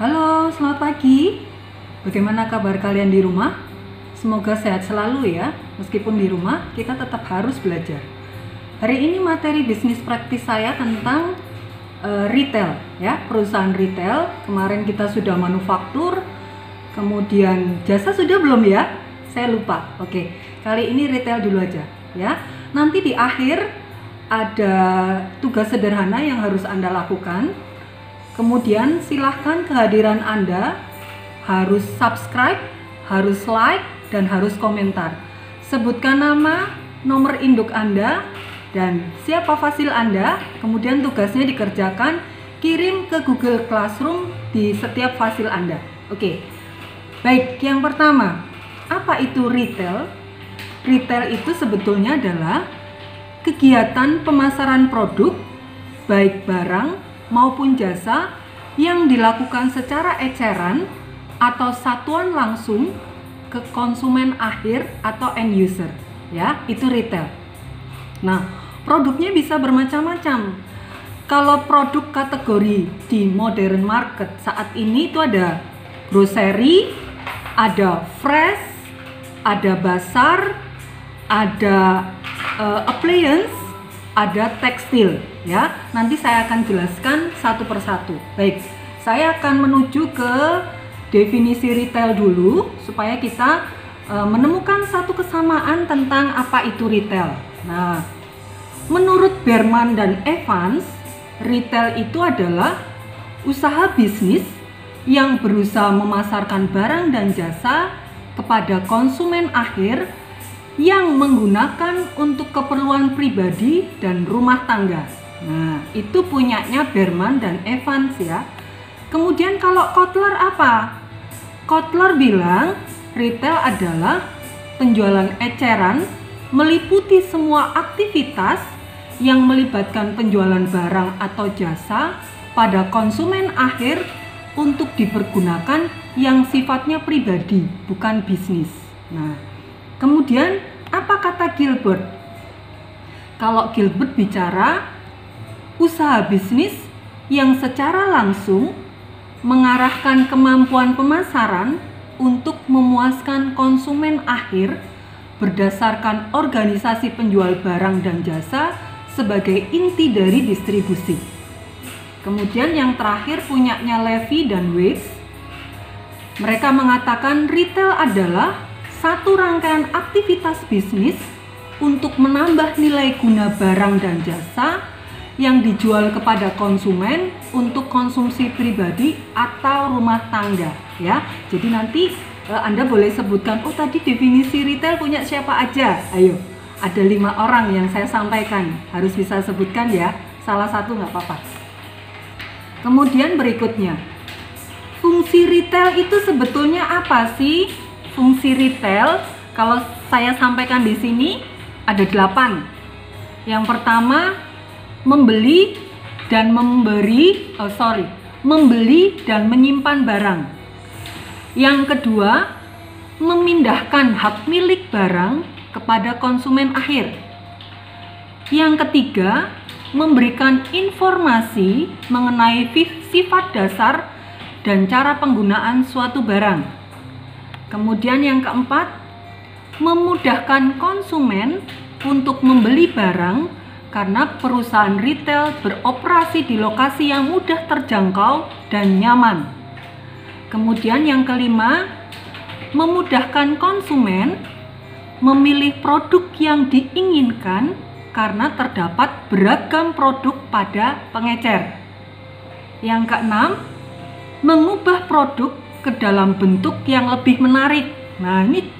Halo, selamat pagi. Bagaimana kabar kalian di rumah? Semoga sehat selalu ya. Meskipun di rumah, kita tetap harus belajar. Hari ini materi bisnis praktis saya tentang retail ya, perusahaan retail. Kemarin kita sudah manufaktur, kemudian jasa sudah belum ya? Saya lupa. Oke, kali ini retail dulu aja ya. Nanti di akhir ada tugas sederhana yang harus Anda lakukan. Kemudian silahkan kehadiran Anda harus subscribe, harus like, dan harus komentar. Sebutkan nama, nomor induk Anda, dan siapa fasil Anda. Kemudian tugasnya dikerjakan, kirim ke Google Classroom di setiap fasil Anda. Oke, baik, yang pertama, apa itu retail? Retail itu sebetulnya adalah kegiatan pemasaran produk, baik barang maupun jasa yang dilakukan secara eceran atau satuan langsung ke konsumen akhir atau end user ya, itu retail. Nah, produknya bisa bermacam-macam. Kalau produk kategori di modern market saat ini itu ada grocery, ada fresh, ada bazar, ada appliance, ada tekstil ya. Nanti saya akan jelaskan satu persatu. Baik, saya akan menuju ke definisi retail dulu supaya kita menemukan satu kesamaan tentang apa itu retail. Nah, menurut Berman dan Evans, retail itu adalah usaha bisnis yang berusaha memasarkan barang dan jasa kepada konsumen akhir yang menggunakan untuk keperluan pribadi dan rumah tangga. Nah, itu punyanya Berman dan Evans ya. Kemudian kalau Kotler apa? Kotler bilang retail adalah penjualan eceran meliputi semua aktivitas yang melibatkan penjualan barang atau jasa pada konsumen akhir untuk dipergunakan yang sifatnya pribadi, bukan bisnis. Nah, kemudian apa kata Gilbert? Kalau Gilbert bicara usaha bisnis yang secara langsung mengarahkan kemampuan pemasaran untuk memuaskan konsumen akhir berdasarkan organisasi penjual barang dan jasa sebagai inti dari distribusi. Kemudian yang terakhir punyanya Levy dan Weiss. Mereka mengatakan retail adalah satu rangkaian aktivitas bisnis untuk menambah nilai guna barang dan jasa yang dijual kepada konsumen untuk konsumsi pribadi atau rumah tangga ya. Jadi nanti Anda boleh sebutkan, oh tadi definisi retail punya siapa aja? Ayo, ada 5 orang yang saya sampaikan, harus bisa sebutkan ya, salah satu nggak apa-apa. Kemudian berikutnya, fungsi retail itu sebetulnya apa sih? Fungsi retail kalau saya sampaikan di sini ada 8. Yang pertama, membeli dan menyimpan barang. Yang kedua, memindahkan hak milik barang kepada konsumen akhir. Yang ketiga, memberikan informasi mengenai sifat dasar dan cara penggunaan suatu barang. Kemudian yang keempat, memudahkan konsumen untuk membeli barang karena perusahaan retail beroperasi di lokasi yang mudah terjangkau dan nyaman. Kemudian yang kelima, memudahkan konsumen memilih produk yang diinginkan karena terdapat beragam produk pada pengecer. Yang keenam, mengubah produk ke dalam bentuk yang lebih menarik. Nah, ini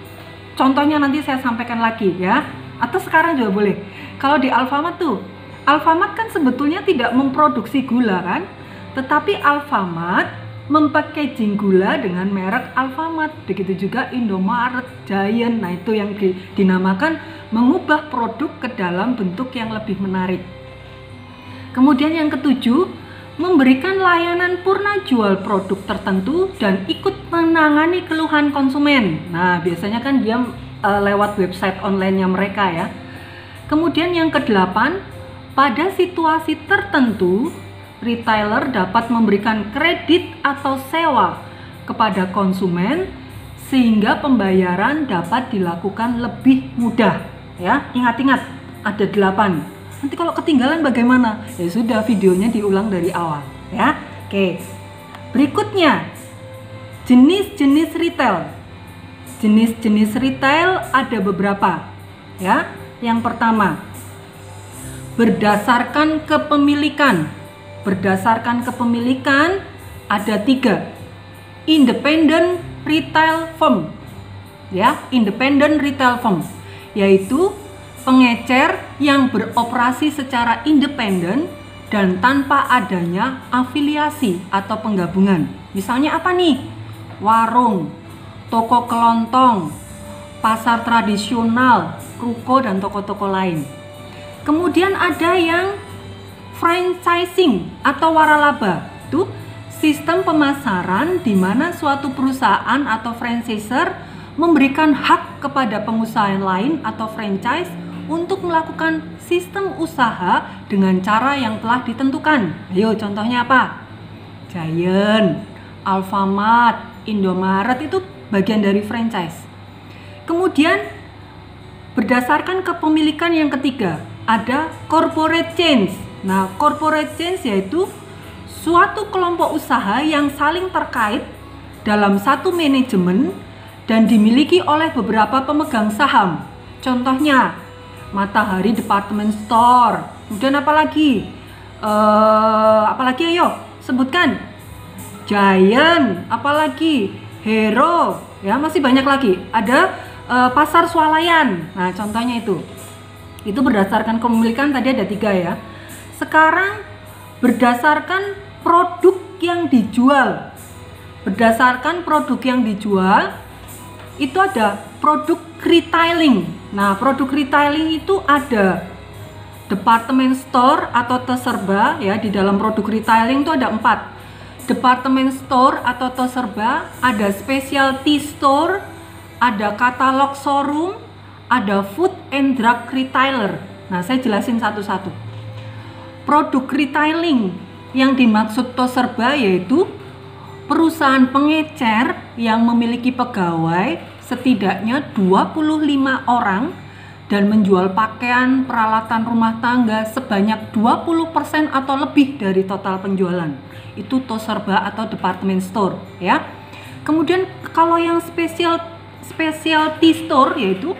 contohnya nanti saya sampaikan lagi ya. Atau sekarang juga boleh. Kalau di Alfamart tuh, Alfamart kan sebetulnya tidak memproduksi gula kan? Tetapi Alfamart mempackaging gula dengan merek Alfamart. Begitu juga Indomaret, Giant. Nah, itu yang dinamakan mengubah produk ke dalam bentuk yang lebih menarik. Kemudian yang ketujuh, memberikan layanan purna jual produk tertentu dan ikut menangani keluhan konsumen. Nah, biasanya kan dia lewat website online-nya mereka ya. Kemudian yang kedelapan, pada situasi tertentu retailer dapat memberikan kredit atau sewa kepada konsumen sehingga pembayaran dapat dilakukan lebih mudah. Ya, ingat-ingat ada 8. Nanti kalau ketinggalan bagaimana? Ya sudah, videonya diulang dari awal ya. Oke. Berikutnya, jenis-jenis retail. Jenis-jenis retail ada beberapa ya. Yang pertama, berdasarkan kepemilikan. Berdasarkan kepemilikan ada 3. Independent retail firm. Ya, independent retail firm yaitu pengecer yang beroperasi secara independen dan tanpa adanya afiliasi atau penggabungan. Misalnya apa nih? Warung, toko kelontong, pasar tradisional, ruko dan toko-toko lain. Kemudian ada yang franchising atau waralaba. Itu sistem pemasaran di mana suatu perusahaan atau franchisor memberikan hak kepada pengusaha lain atau franchise untuk melakukan sistem usaha dengan cara yang telah ditentukan. Ayo contohnya apa? Giant, Alfamart, Indomaret itu bagian dari franchise. Kemudian berdasarkan kepemilikan yang ketiga ada corporate chains. Nah, corporate chains yaitu suatu kelompok usaha yang saling terkait dalam satu manajemen dan dimiliki oleh beberapa pemegang saham. Contohnya Matahari Department Store. Kemudian apalagi ayo sebutkan. Giant, apalagi Hero, ya masih banyak lagi. Ada Pasar Swalayan. Nah contohnya itu berdasarkan kepemilikan tadi ada 3 ya. Sekarang berdasarkan produk yang dijual. Berdasarkan produk yang dijual itu ada produk retailing. Nah, produk retailing itu ada department store atau terserba ya. Di dalam produk retailing itu ada 4. Department store atau terserba, ada specialty store, ada katalog showroom, ada food and drug retailer. Nah, saya jelasin satu-satu. Produk retailing yang dimaksud terserba yaitu perusahaan pengecer yang memiliki pegawai setidaknya 25 orang dan menjual pakaian, peralatan rumah tangga sebanyak 20% atau lebih dari total penjualan. Itu terserba atau department store ya. Kemudian kalau yang specialty store yaitu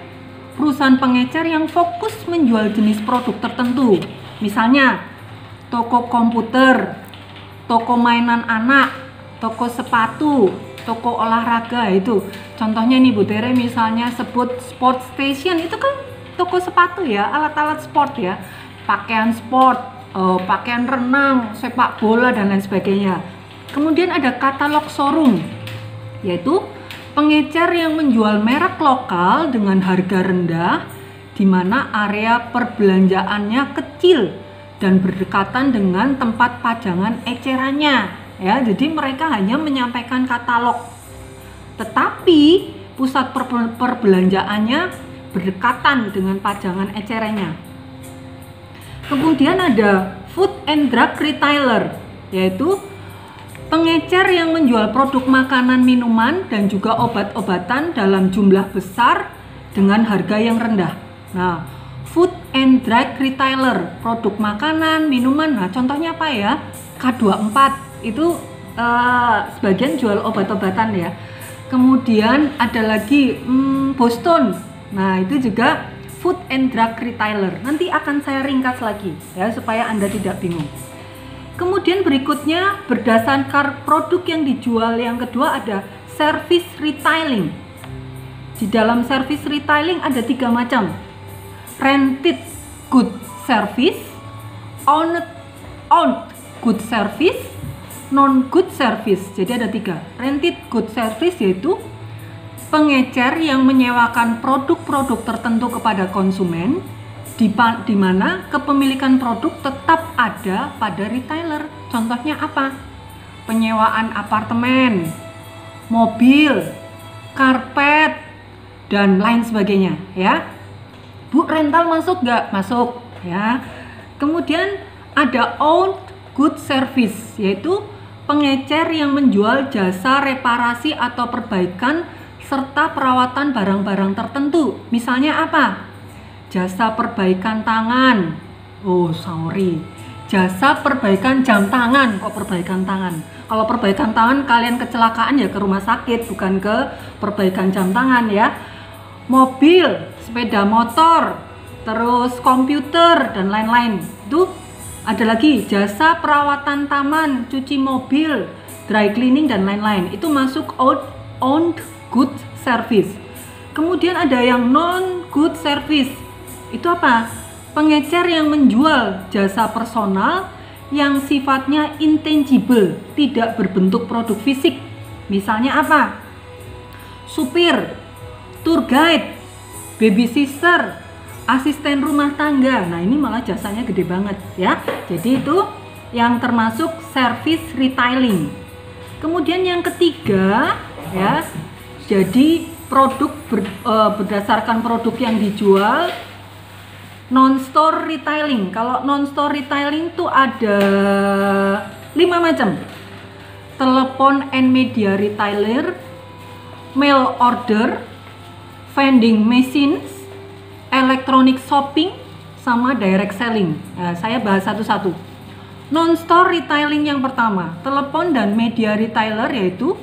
perusahaan pengecer yang fokus menjual jenis produk tertentu. Misalnya toko komputer, toko mainan anak, toko sepatu, toko olahraga itu. Contohnya nih Bu Tere misalnya sebut sport station, itu kan toko sepatu ya, alat-alat sport ya. Pakaian sport, pakaian renang, sepak bola dan lain sebagainya. Kemudian ada katalog showroom, yaitu pengecer yang menjual merek lokal dengan harga rendah di mana area perbelanjaannya kecil dan berdekatan dengan tempat pajangan ecerannya ya. Jadi mereka hanya menyampaikan katalog, tetapi pusat perbelanjaannya berdekatan dengan pajangan ecerannya. Kemudian ada food and drug retailer, yaitu pengecer yang menjual produk makanan, minuman dan juga obat-obatan dalam jumlah besar dengan harga yang rendah. Nah, food and drug retailer, produk makanan, minuman. Nah, contohnya apa ya? K24 itu sebagian jual obat-obatan ya. Kemudian ada lagi Boston. Nah, itu juga food and drug retailer. Nanti akan saya ringkas lagi ya supaya Anda tidak bingung. Kemudian berikutnya berdasarkan produk yang dijual yang kedua ada service retailing. Di dalam service retailing ada 3 macam. Rented good service, owned good service, non good service. Jadi ada 3. Rented good service yaitu pengecer yang menyewakan produk-produk tertentu kepada konsumen di mana kepemilikan produk tetap ada pada retailer. Contohnya apa? Penyewaan apartemen, mobil, karpet dan lain sebagainya ya. Bu, rental masuk nggak? Masuk ya. Kemudian ada owned good service, yaitu pengecer yang menjual jasa reparasi atau perbaikan serta perawatan barang-barang tertentu. Misalnya apa? Jasa perbaikan tangan. Jasa perbaikan jam tangan. Kok perbaikan tangan? Kalau perbaikan tangan kalian kecelakaan ya ke rumah sakit, bukan ke perbaikan jam tangan ya. Mobil, sepeda motor, terus komputer dan lain-lain. Itu ada lagi jasa perawatan taman, cuci mobil, dry cleaning dan lain-lain. Itu masuk owned good service. Kemudian ada yang non good service. Itu apa? Pengecer yang menjual jasa personal yang sifatnya intangible, tidak berbentuk produk fisik. Misalnya apa? Supir, tour guide, babysitter, asisten rumah tangga. Nah, ini malah jasanya gede banget ya. Jadi itu yang termasuk service retailing. Kemudian yang ketiga ya, jadi produk berdasarkan produk yang dijual, non-store retailing. Kalau non-store retailing tuh ada 5 macam. Telepon and media retailer, mail order, vending machines, electronic shopping, sama direct selling. Nah, saya bahas satu-satu. Non-store retailing yang pertama, telepon dan media retailer, yaitu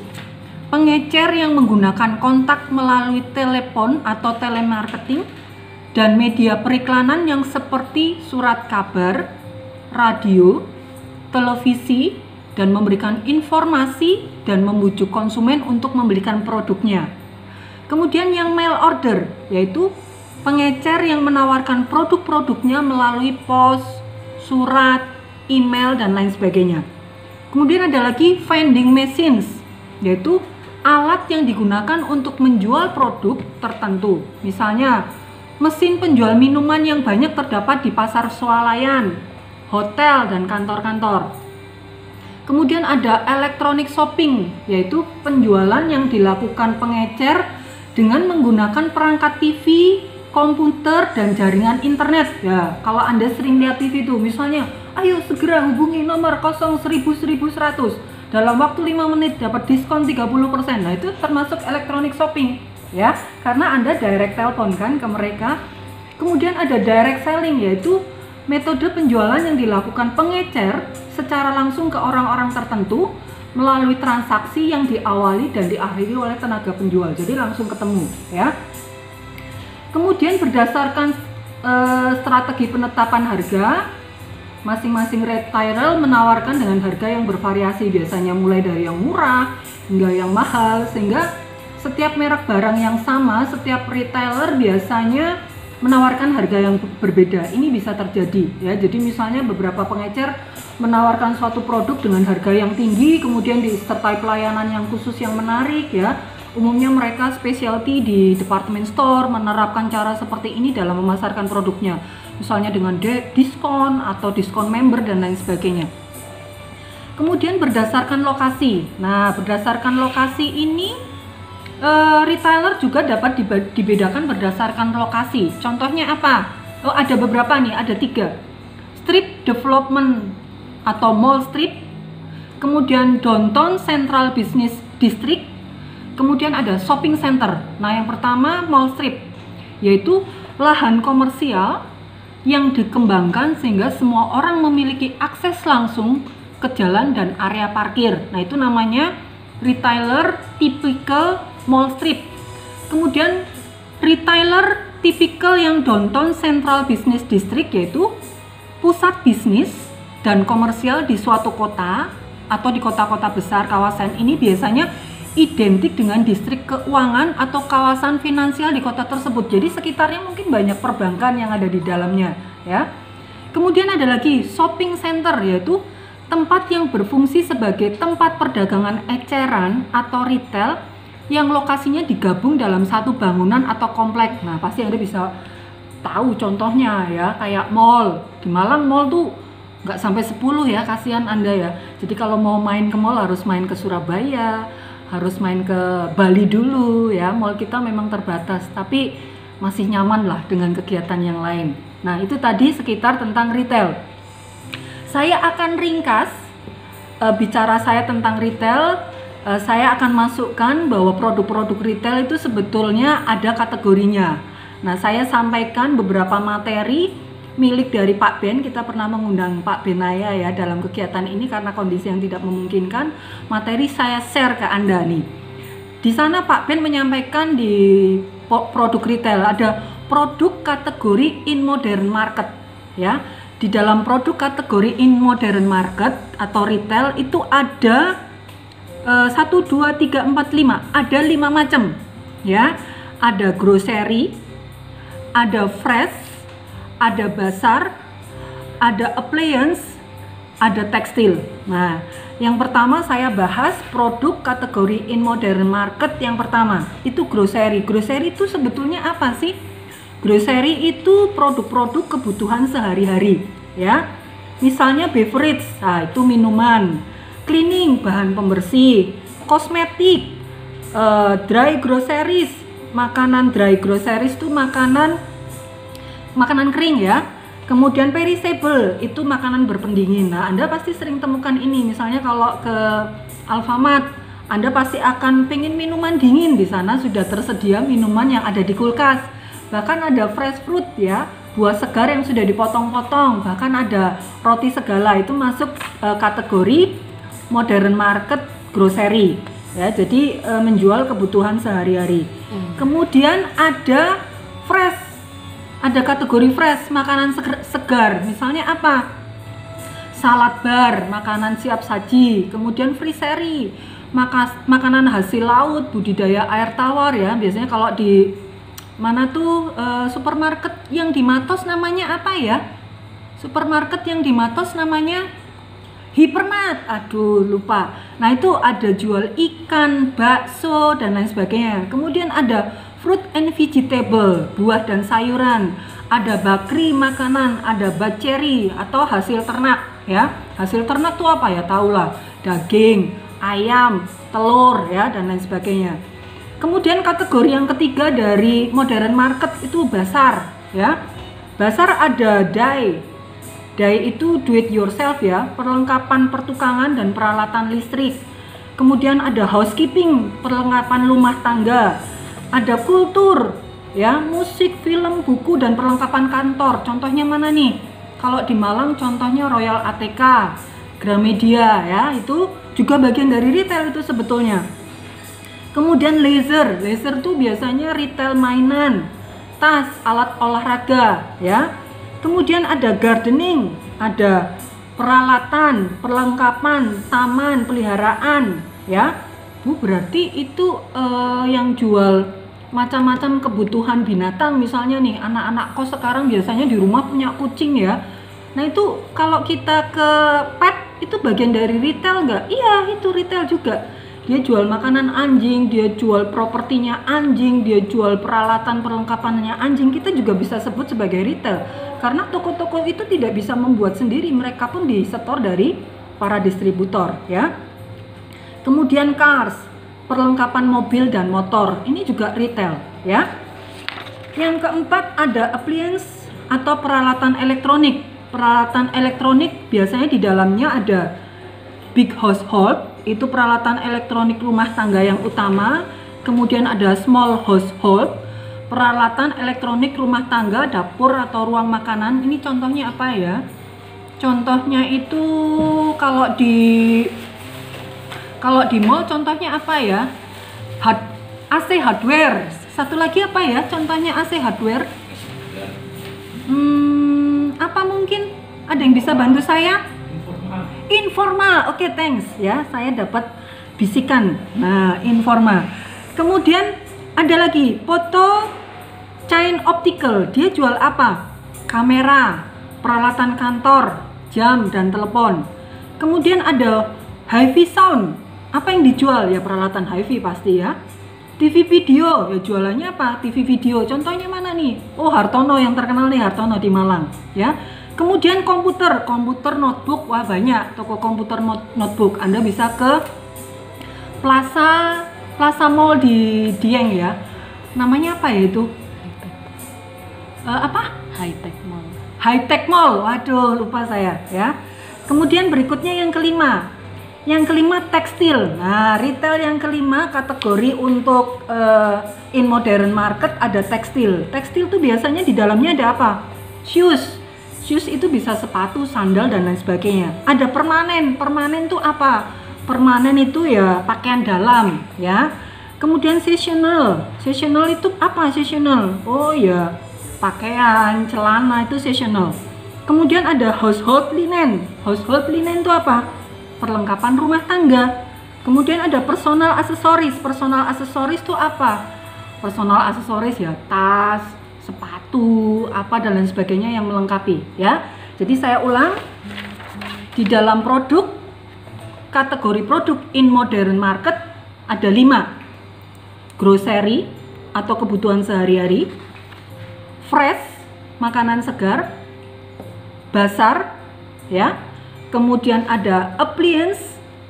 pengecer yang menggunakan kontak melalui telepon atau telemarketing dan media periklanan yang seperti surat kabar, radio, televisi, dan memberikan informasi dan membujuk konsumen untuk membelikan produknya. Kemudian yang mail order, yaitu pengecer yang menawarkan produk-produknya melalui pos, surat, email, dan lain sebagainya. Kemudian ada lagi vending machines, yaitu alat yang digunakan untuk menjual produk tertentu. Misalnya, mesin penjual minuman yang banyak terdapat di pasar swalayan, hotel, dan kantor-kantor. Kemudian ada electronic shopping, yaitu penjualan yang dilakukan pengecer dengan menggunakan perangkat TV, komputer, dan jaringan internet. Ya, kalau Anda sering lihat TV itu, misalnya, ayo segera hubungi nomor 01001100. Dalam waktu 5 menit dapat diskon 30%. Nah, itu termasuk electronic shopping. Ya, karena Anda direct telepon kan ke mereka. Kemudian ada direct selling, yaitu metode penjualan yang dilakukan pengecer secara langsung ke orang-orang tertentu melalui transaksi yang diawali dan diakhiri oleh tenaga penjual. Jadi langsung ketemu ya. Kemudian berdasarkan strategi penetapan harga, masing-masing retailer menawarkan dengan harga yang bervariasi, biasanya mulai dari yang murah hingga yang mahal, sehingga setiap merek barang yang sama, setiap retailer biasanya menawarkan harga yang berbeda. Ini bisa terjadi ya. Jadi misalnya beberapa pengecer menawarkan suatu produk dengan harga yang tinggi, kemudian disertai pelayanan yang khusus yang menarik ya. Umumnya mereka specialty di department store menerapkan cara seperti ini dalam memasarkan produknya. Misalnya dengan diskon atau diskon member dan lain sebagainya. Kemudian berdasarkan lokasi. Nah, berdasarkan lokasi ini retailer juga dapat dibedakan berdasarkan lokasi. Contohnya apa? Oh, ada beberapa nih, ada 3. Strip development atau mall strip, kemudian downtown central business district, kemudian ada shopping center. Nah, yang pertama mall strip, yaitu lahan komersial yang dikembangkan sehingga semua orang memiliki akses langsung ke jalan dan area parkir. Nah, itu namanya retailer typical mall strip. Kemudian retailer tipikal yang downtown central business district, yaitu pusat bisnis dan komersial di suatu kota atau di kota-kota besar. Kawasan ini biasanya identik dengan distrik keuangan atau kawasan finansial di kota tersebut. Jadi sekitarnya mungkin banyak perbankan yang ada di dalamnya ya. Kemudian ada lagi shopping center, yaitu tempat yang berfungsi sebagai tempat perdagangan eceran atau retail yang lokasinya digabung dalam satu bangunan atau komplek. Nah, pasti Anda bisa tahu contohnya ya, kayak mall. Di Malang mall tuh nggak sampai 10 ya, kasihan Anda ya. Jadi kalau mau main ke mall harus main ke Surabaya, harus main ke Bali dulu ya. Mall kita memang terbatas, tapi masih nyaman lah dengan kegiatan yang lain. Nah, itu tadi sekitar tentang retail. Saya akan ringkas bicara saya tentang retail. Saya akan masukkan bahwa produk-produk retail itu sebetulnya ada kategorinya. Nah, saya sampaikan beberapa materi milik dari Pak Ben. Kita pernah mengundang Pak Benaya ya dalam kegiatan ini karena kondisi yang tidak memungkinkan. Materi saya share ke Anda nih. Di sana Pak Ben menyampaikan di produk retail ada produk kategori in modern market ya. Di dalam produk kategori in modern market atau retail itu ada 1, 2, 3, 4, 5 ada 5 macam ya. Ada grocery, ada fresh, ada bazar, ada appliance, ada tekstil. Nah, yang pertama saya bahas produk kategori in modern market. Yang pertama itu grocery. Grocery itu sebetulnya apa sih? Grocery itu produk-produk kebutuhan sehari-hari ya. Misalnya beverage, nah itu minuman. Cleaning, bahan pembersih. Kosmetik, dry groceries, makanan dry groceries itu makanan kering ya. Kemudian perishable itu makanan berpendingin. Nah, Anda pasti sering temukan ini. Misalnya kalau ke Alfamart, Anda pasti akan pengen minuman dingin. Di sana sudah tersedia minuman yang ada di kulkas. Bahkan ada fresh fruit ya, buah segar yang sudah dipotong-potong. Bahkan ada roti segala, itu masuk kategori modern market grocery ya. Jadi menjual kebutuhan sehari-hari. Kemudian ada fresh, ada kategori fresh, makanan segar. Misalnya apa? Salad bar, makanan siap saji. Kemudian freezery, makanan hasil laut, budidaya air tawar ya. Biasanya kalau di mana tuh supermarket yang di Matos namanya apa ya? Supermarket yang di Matos namanya Hypermart, aduh lupa. Nah, itu ada jual ikan, bakso dan lain sebagainya. Kemudian ada fruit and vegetable, buah dan sayuran. Ada bakery makanan, ada butchery atau hasil ternak ya. Hasil ternak itu apa ya? Tahulah, daging, ayam, telur ya dan lain sebagainya. Kemudian kategori yang ketiga dari modern market itu bazar ya. Bazar ada dye. Dye itu do it yourself ya, perlengkapan pertukangan dan peralatan listrik. Kemudian ada housekeeping, perlengkapan rumah tangga. Ada kultur ya, musik, film, buku dan perlengkapan kantor. Contohnya mana nih? Kalau di Malang contohnya Royal ATK, Gramedia ya, itu juga bagian dari retail itu sebetulnya. Kemudian leisure tuh biasanya retail mainan, tas, alat olahraga ya. Kemudian ada gardening, ada peralatan, perlengkapan, taman, peliharaan ya. Bu, berarti itu yang jual macam-macam kebutuhan binatang. Misalnya nih, anak-anak kos sekarang biasanya di rumah punya kucing ya. Nah, itu kalau kita ke pet itu bagian dari retail nggak? Iya, itu retail juga. Dia jual makanan anjing, dia jual propertinya anjing, dia jual peralatan perlengkapannya anjing. Kita juga bisa sebut sebagai retail. Karena toko-toko itu tidak bisa membuat sendiri, mereka pun disetor dari para distributor ya. Kemudian cars, perlengkapan mobil dan motor, ini juga retail ya. Yang keempat ada appliance atau peralatan elektronik. Peralatan elektronik biasanya di dalamnya ada big household, itu peralatan elektronik rumah tangga yang utama. Kemudian ada small household, peralatan elektronik rumah tangga, dapur atau ruang makanan. Ini contohnya apa ya? Contohnya itu kalau di mall contohnya apa ya? AC hardware. Satu lagi apa ya? Contohnya AC hardware. Apa mungkin? Ada yang bisa bantu saya? Informal. Oke, thanks ya. Saya dapat bisikan. Nah, informal. Kemudian ada lagi foto chain optical. Dia jual apa? Kamera, peralatan kantor, jam dan telepon. Kemudian ada hi-fi sound. Apa yang dijual? Ya peralatan hi-fi pasti ya. TV video, ya jualannya apa? TV video. Contohnya mana nih? Oh, Hartono, yang terkenal nih Hartono di Malang ya. Kemudian komputer notebook, wah banyak toko komputer notebook. Anda bisa ke Plaza Mall di Dieng ya. Namanya apa ya itu? Apa? High Tech Mall. Waduh, lupa saya ya. Kemudian berikutnya yang kelima. Yang kelima tekstil. Nah, retail yang kelima kategori untuk in modern market ada tekstil. Tekstil itu biasanya di dalamnya ada apa? Shoes. Shoes itu bisa sepatu, sandal dan lain sebagainya. Ada permanen. Permanen itu apa? Permanen itu ya pakaian dalam, ya. Kemudian seasonal. Seasonal itu apa? Seasonal. Oh ya, pakaian, celana itu seasonal. Kemudian ada household linen. Household linen itu apa? Perlengkapan rumah tangga. Kemudian ada personal aksesoris. Personal aksesoris itu apa? Personal aksesoris ya tas, sepatu, apa dan lain sebagainya yang melengkapi, ya. Jadi saya ulang, di dalam produk kategori produk in modern market ada 5. Grocery atau kebutuhan sehari-hari, fresh makanan segar, bazar, ya. Kemudian ada appliance,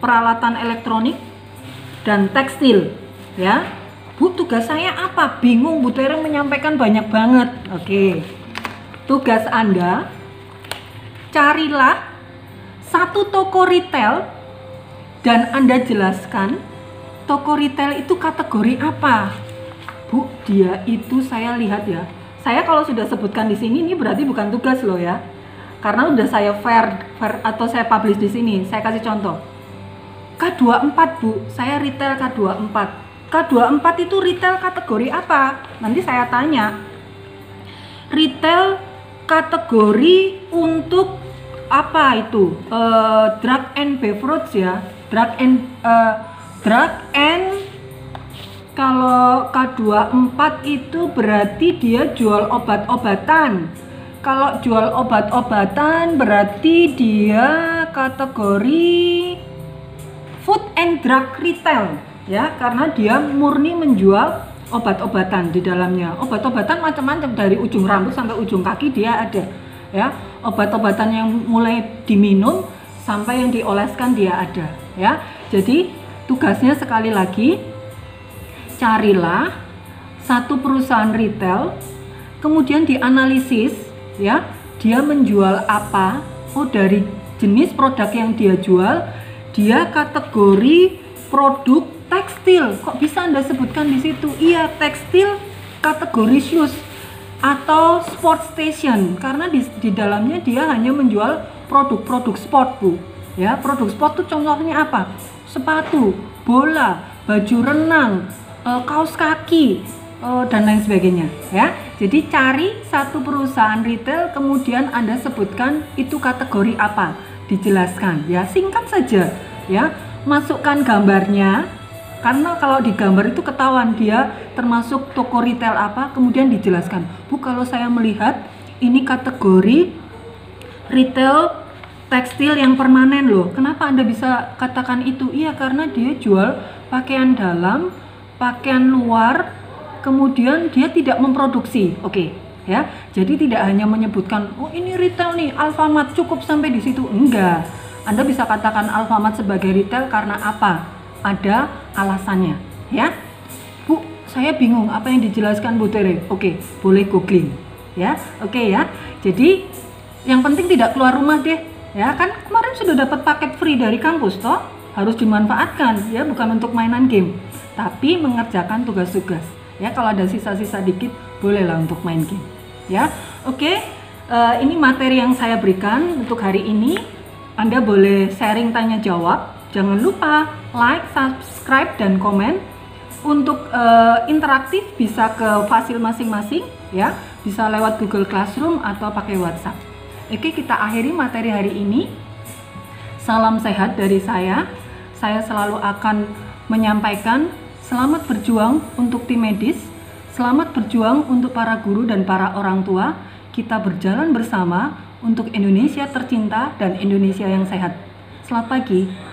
peralatan elektronik, dan tekstil, ya. Bu, tugas saya apa? Bingung, Bu Tere menyampaikan banyak banget. Oke. Tugas Anda, carilah satu toko retail dan Anda jelaskan toko retail itu kategori apa. Bu, dia itu saya lihat ya. Saya kalau sudah sebutkan di sini ini berarti bukan tugas loh ya. Karena udah saya fair atau saya publish di sini. Saya kasih contoh. K24 Bu, saya retail K24. K24 itu retail kategori apa? Nanti saya tanya. Retail kategori untuk apa itu? Drug and beverage ya. Drug and kalau K24 itu berarti dia jual obat-obatan. Kalau jual obat-obatan berarti dia kategori food and drug retail, ya, karena dia murni menjual obat-obatan di dalamnya. Obat-obatan macam-macam, dari ujung rambut sampai ujung kaki dia ada, ya. Obat-obatan yang mulai diminum sampai yang dioleskan dia ada, ya. Jadi tugasnya sekali lagi, carilah satu perusahaan retail, kemudian dianalisis, ya, dia menjual apa. Oh, dari jenis produk yang dia jual, dia kategori produk tekstil. Kok bisa Anda sebutkan di situ? Iya, tekstil kategori shoes atau sport station, karena di dalamnya dia hanya menjual produk-produk sport, Bu. Ya, produk sport itu contohnya apa? Sepatu, bola, baju renang, kaos kaki, dan lain sebagainya, ya. Jadi cari satu perusahaan retail, kemudian Anda sebutkan itu kategori apa, dijelaskan, ya, singkat saja, ya. Masukkan gambarnya, karena kalau di gambar itu ketahuan dia termasuk toko retail apa, kemudian dijelaskan. Bu, kalau saya melihat ini kategori retail tekstil yang permanen loh. Kenapa Anda bisa katakan itu? Iya, karena dia jual pakaian dalam, pakaian luar, kemudian dia tidak memproduksi. Oke, ya. Jadi tidak hanya menyebutkan, oh ini retail nih, Alfamart, cukup sampai di situ. Enggak. Anda bisa katakan Alfamart sebagai retail karena apa? Ada alasannya, ya. Bu, saya bingung apa yang dijelaskan Bu Tere. Oke, boleh googling, ya. Oke, ya. Jadi yang penting tidak keluar rumah deh, ya. Kan kemarin sudah dapat paket free dari kampus toh, harus dimanfaatkan, ya, bukan untuk mainan game, tapi mengerjakan tugas-tugas. Ya, kalau ada sisa-sisa dikit bolehlah untuk main game, ya. Oke, ini materi yang saya berikan untuk hari ini. Anda boleh sharing, tanya jawab. Jangan lupa like, subscribe, dan komen. Untuk interaktif bisa ke fasil masing-masing, ya, bisa lewat Google Classroom atau pakai WhatsApp. Oke, kita akhiri materi hari ini. Salam sehat dari saya. Saya selalu akan menyampaikan selamat berjuang untuk tim medis, selamat berjuang untuk para guru dan para orang tua. Kita berjalan bersama untuk Indonesia tercinta dan Indonesia yang sehat. Selamat pagi.